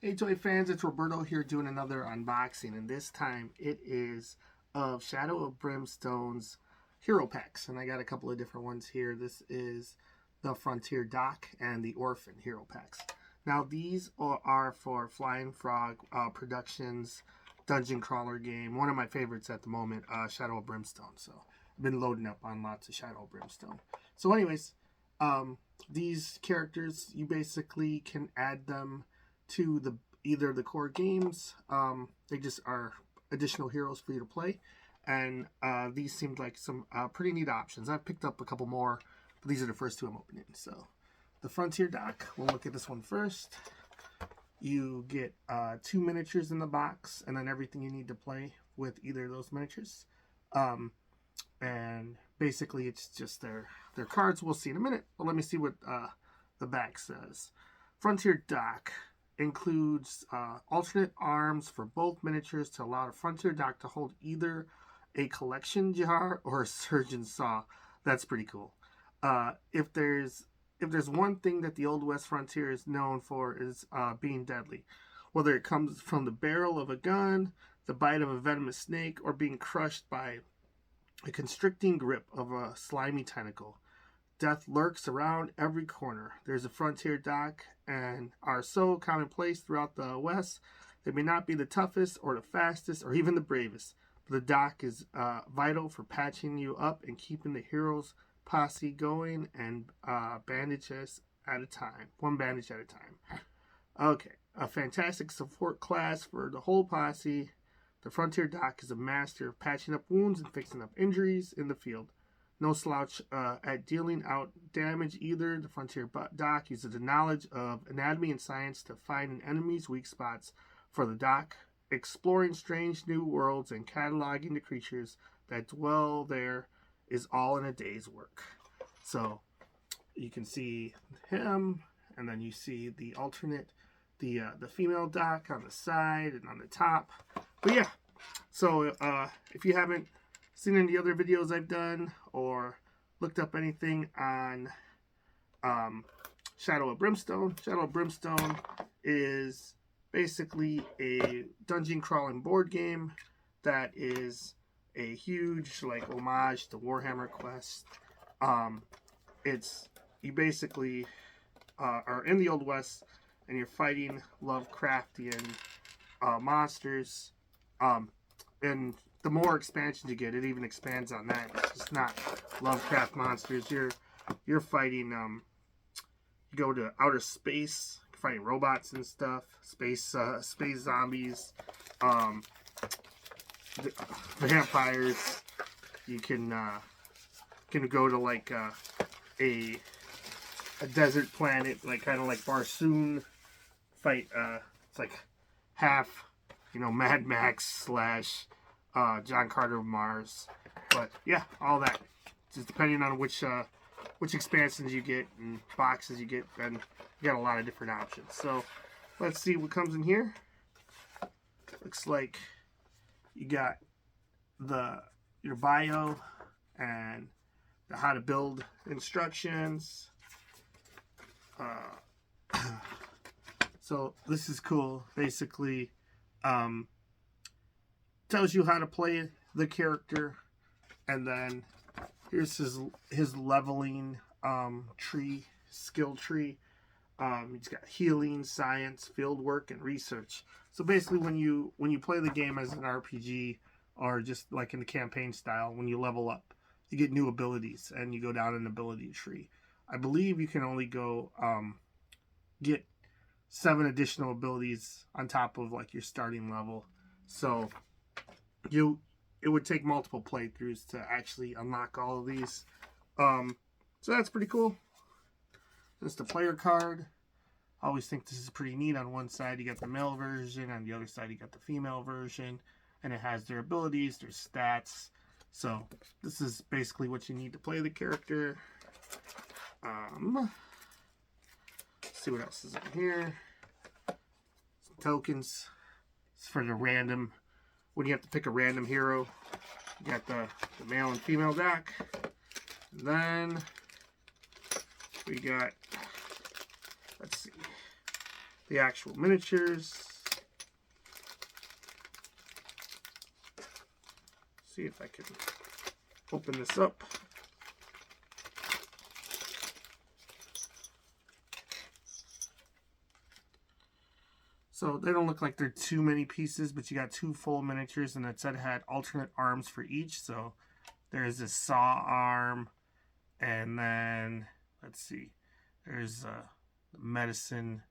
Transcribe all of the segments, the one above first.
Hey toy fans, it's Roberto here doing another unboxing, and this time it is of Shadow of Brimstone's hero packs, and I got a couple of different ones here. This is the Frontier Dock and the Orphan hero packs. Now these are for Flying Frog Productions dungeon crawler game, one of my favorites at the moment, Shadow of Brimstone. So I've been loading up on lots of Shadow of Brimstone. So anyways, these characters, you basically can add them to either the core games. They just are additional heroes for you to play, and these seemed like some pretty neat options. I've picked up a couple more, but these are the first two I'm opening. So the Frontier Dock, we'll look at this one first. You get 2 miniatures in the box, and then everything you need to play with either of those miniatures. And basically it's just their cards. We'll see in a minute, but let me see what the back says. Frontier Dock includes alternate arms for both miniatures to allow the Frontier Dock to hold either a collection jar or a surgeon saw. That's pretty cool. If there's one thing that the Old West Frontier is known for, is being deadly. Whether it comes from the barrel of a gun, the bite of a venomous snake, or being crushed by a constricting grip of a slimy tentacle, death lurks around every corner. There's a Frontier Dock and are so commonplace throughout the West. They may not be the toughest or the fastest or even the bravest, but the dock is vital for patching you up and keeping the hero's posse going, and bandages at a time. One bandage at a time. Okay, a fantastic support class for the whole posse. The Frontier Dock is a master of patching up wounds and fixing up injuries in the field. No slouch at dealing out damage either. The Frontier Dock uses the knowledge of anatomy and science to find an enemy's weak spots for the dock, exploring strange new worlds and cataloging the creatures that dwell there is all in a day's work. So you can see him, and then you see the alternate, the female dock on the side and on the top. But yeah, so if you haven't seen any other videos I've done or looked up anything on Shadow of Brimstone is basically a dungeon crawling board game that is a huge homage to Warhammer Quest. You basically are in the Old West and you're fighting Lovecraftian monsters. And the more expansions you get, it even expands on that. It's just not Lovecraft monsters. You're fighting. You go to outer space, fighting robots and stuff. Space zombies. Vampires. You can go to a desert planet, kind of like Barsoon. Fight. It's like half, Mad Max / John Carter of Mars. But yeah, all that. Just depending on which expansions you get and boxes you get, then you got a lot of different options. So let's see what comes in here. Looks like you got your bio and the how to build instructions. So this is cool. Basically, tells you how to play the character, and then here's his leveling tree, skill tree. He's got healing, science, field work, and research. So basically, when you play the game as an RPG, or just like in the campaign style, when you level up, you get new abilities, and you go down an ability tree. I believe you can only go get 7 additional abilities on top of your starting level. So it would take multiple playthroughs to actually unlock all of these. So that's pretty cool. Just a player card. I always think this is pretty neat. On one side you got the male version, on the other side you got the female version, and it has their abilities, their stats. So this is basically what you need to play the character. Let's see what else is in here. Some tokens. It's for the random, when you have to pick a random hero. You got the male and female dock. And then we got, let's see, the actual miniatures. See if I can open this up. So they don't look like they're too many pieces, but you got 2 full miniatures, and it said it had alternate arms for each. So there's a saw arm, and then let's see, there's a medicine,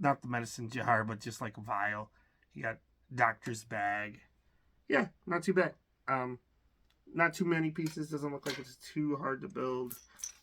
not the medicine jar, but just like a vial. You got doctor's bag. Yeah, not too bad. Not too many pieces. Doesn't look like it's too hard to build.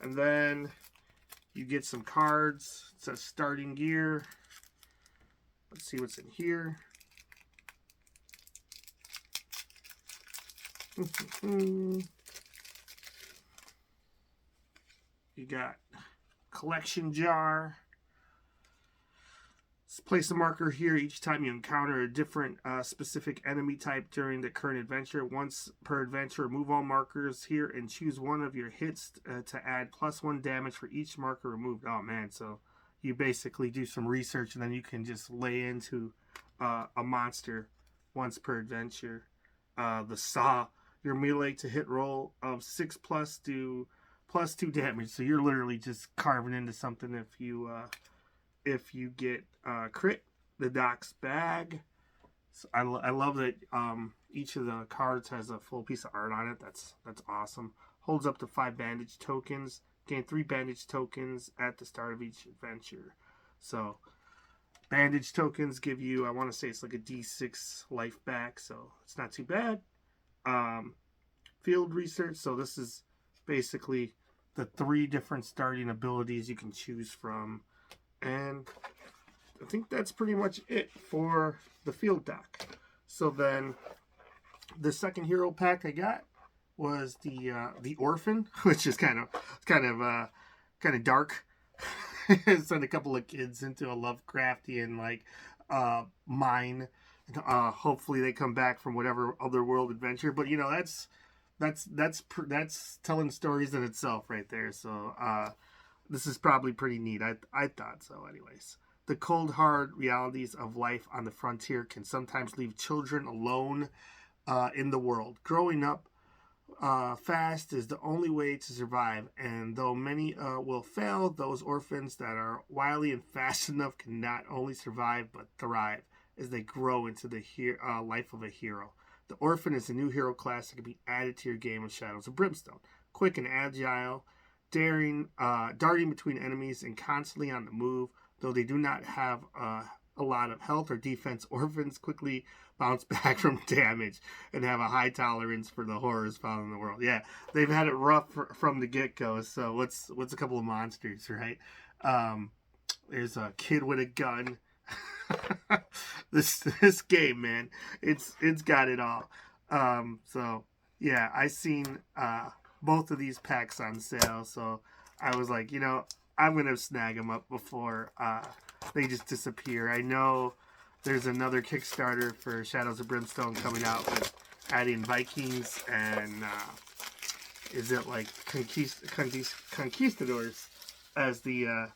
And then you get some cards. It says starting gear. Let's see what's in here. You got collection jar. Place a marker here each time you encounter a different specific enemy type during the current adventure. Once per adventure, remove all markers here and choose one of your hits to add +1 damage for each marker removed. Oh man, so you basically do some research and then you can just lay into a monster once per adventure. The saw, your melee to hit roll of 6+ do +2 damage. So you're literally just carving into something if you get crit. The doc's bag. So I love that each of the cards has a full piece of art on it. That's awesome. Holds up to 5 bandage tokens. Gain 3 bandage tokens at the start of each adventure. So bandage tokens give you, I want to say it's like a D6 life back, so it's not too bad. Field research. So this is basically the 3 different starting abilities you can choose from. And I think that's pretty much it for the field dock. So then the second hero pack I got was the Orphan, which is kind of dark. Send a couple of kids into a Lovecraftian like mine. Hopefully they come back from whatever other world adventure. But you know that's telling stories in itself right there. So this is probably pretty neat. I thought so, anyways. The cold, hard realities of life on the frontier can sometimes leave children alone in the world. Growing up fast is the only way to survive, and though many will fail, those orphans that are wily and fast enough can not only survive but thrive as they grow into the life of a hero. The Orphan is a new hero class that can be added to your game of Shadows of Brimstone. Quick and agile, darting between enemies and constantly on the move. Though they do not have a lot of health or defense, Orphans quickly bounce back from damage and have a high tolerance for the horrors found in the world. Yeah, they've had it rough from the get-go, so what's a couple of monsters, right? There's a kid with a gun. This game, man, it's got it all. So yeah, I seen both of these packs on sale, so I was like, you know, I'm gonna snag them up before they just disappear. I know there's another Kickstarter for Shadows of Brimstone coming out with adding Vikings and is it like Conquistadors as the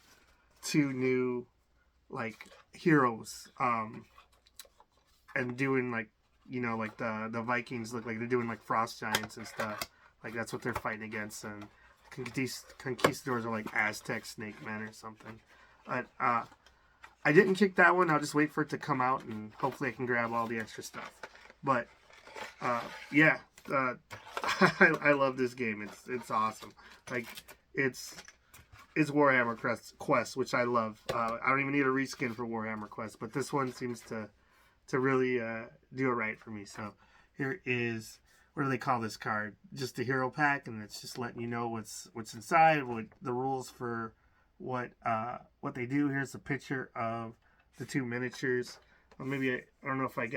2 new like heroes, and doing like, you know, like the Vikings look like they're doing like frost giants and stuff. Like that's what they're fighting against, and Conquistadors are like Aztec snake men or something. But I didn't kick that one. I'll just wait for it to come out, and hopefully I can grab all the extra stuff. But yeah, I love this game. It's awesome. Like it's Warhammer Quest, which I love. I don't even need a reskin for Warhammer Quest, but this one seems to really do it right for me. So here is, what do they call this card? Just a hero pack, and it's just letting you know what's inside, what the rules for what they do. Here's a picture of the 2 miniatures. Well, maybe I don't know if I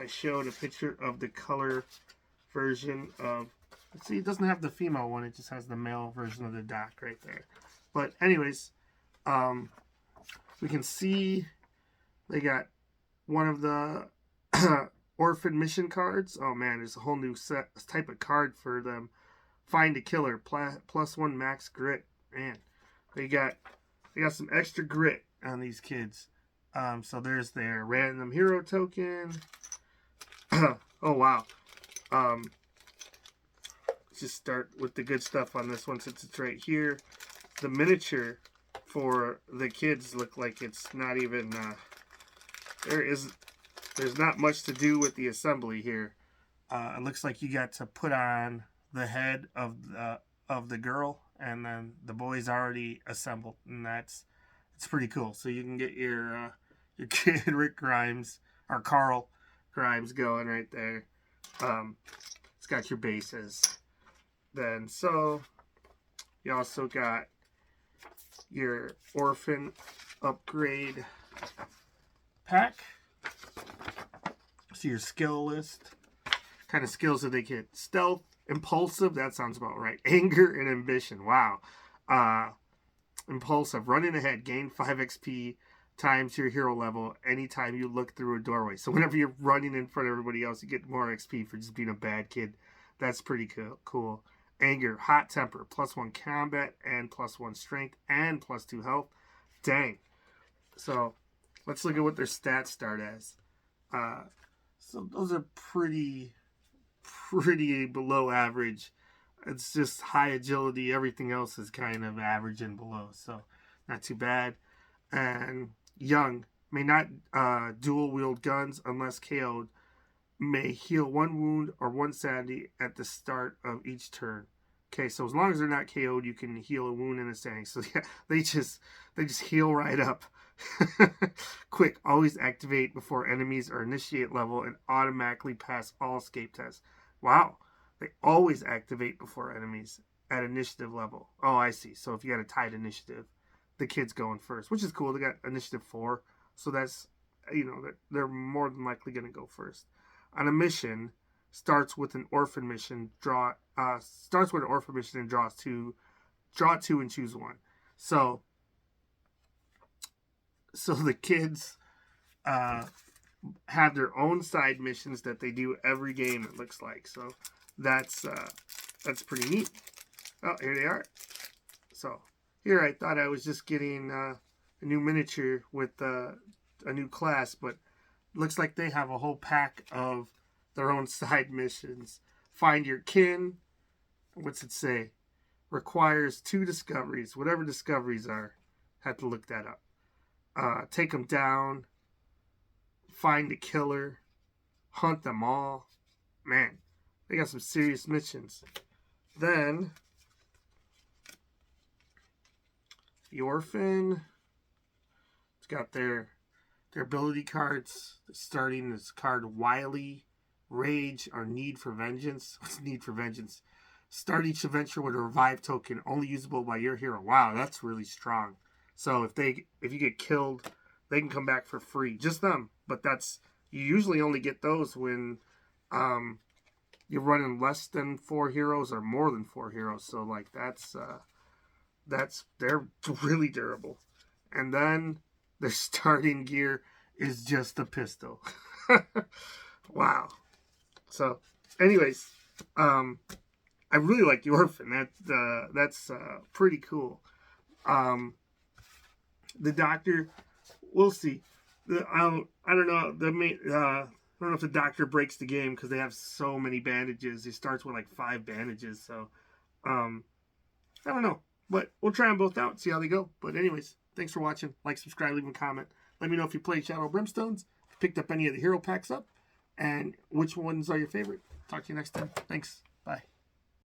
showed a picture of the color version of. See, it doesn't have the female one; it just has the male version of the dock right there. But anyways, we can see they got one of the Orphan mission cards. Oh man, there's a whole new type of card for them. Find a killer, +1 max grit. Man, they got They got some extra grit on these kids. So there's their random hero token. Oh, wow. Let's just start with the good stuff on this one since it's right here. The miniature for the kids look like it's not even... there's not much to do with the assembly here. It looks like you got to put on the head of the girl, and then the boy's already assembled, and it's pretty cool. So you can get your kid Rick Grimes or Carl Grimes going right there. It's got your bases. Then so you also got your Orphan upgrade pack. So your skill list. Kind of skills that they get: stealth, impulsive, that sounds about right, anger, and ambition. Wow. Impulsive, running ahead, gain 5 XP times your hero level anytime you look through a doorway. So whenever you're running in front of everybody else, you get more XP for just being a bad kid. That's pretty cool. Anger, hot temper, +1 combat and +1 strength and +2 health. Dang. So let's look at what their stats start as. So those are pretty below average. It's just high agility. Everything else is kind of average and below, so not too bad. And young, may not dual wield guns unless KO'd. May heal 1 wound or 1 sanity at the start of each turn. Okay, so as long as they're not KO'd, you can heal a wound and a sanity. So yeah, they just heal right up. Quick, always activate before enemies or initiate level and automatically pass all escape tests. Wow, they always activate before enemies at initiative level. Oh, I see. So if you got a tied initiative, the kid's going first, which is cool. They got initiative 4, so that's, that they're more than likely going to go first. On a mission, starts with an orphan mission. Draw and draws 2. Draw 2 and choose 1. So the kids have their own side missions that they do every game, it looks like. So that's pretty neat. Oh, here they are. So here I thought I was just getting a new miniature with a new class, but looks like they have a whole pack of their own side missions. Find your kin. What's it say? Requires 2 discoveries. Whatever discoveries are, have to look that up. Take them down. Find the killer. Hunt them all. Man, they got some serious missions. Then the Orphan. It's got their ability cards. Starting this card: Wily, Rage, or Need for Vengeance. What's Need for Vengeance? Start each adventure with a revive token, only usable by your hero. Wow, that's really strong. So if you get killed, they can come back for free. Just them. But you usually only get those when you're running less than 4 heroes or more than 4 heroes. So like they're really durable. And then their starting gear is just a pistol. Wow. So anyways, I really like the Orphan. That's pretty cool. The doctor, we'll see. I don't know. I don't know if the doctor breaks the game because they have so many bandages. He starts with like 5 bandages. So, I don't know. But we'll try them both out, see how they go. But anyways, thanks for watching. Like, subscribe, leave a comment. Let me know if you played Shadow Brimstones, picked up any of the hero packs up, and which ones are your favorite. Talk to you next time. Thanks. Bye.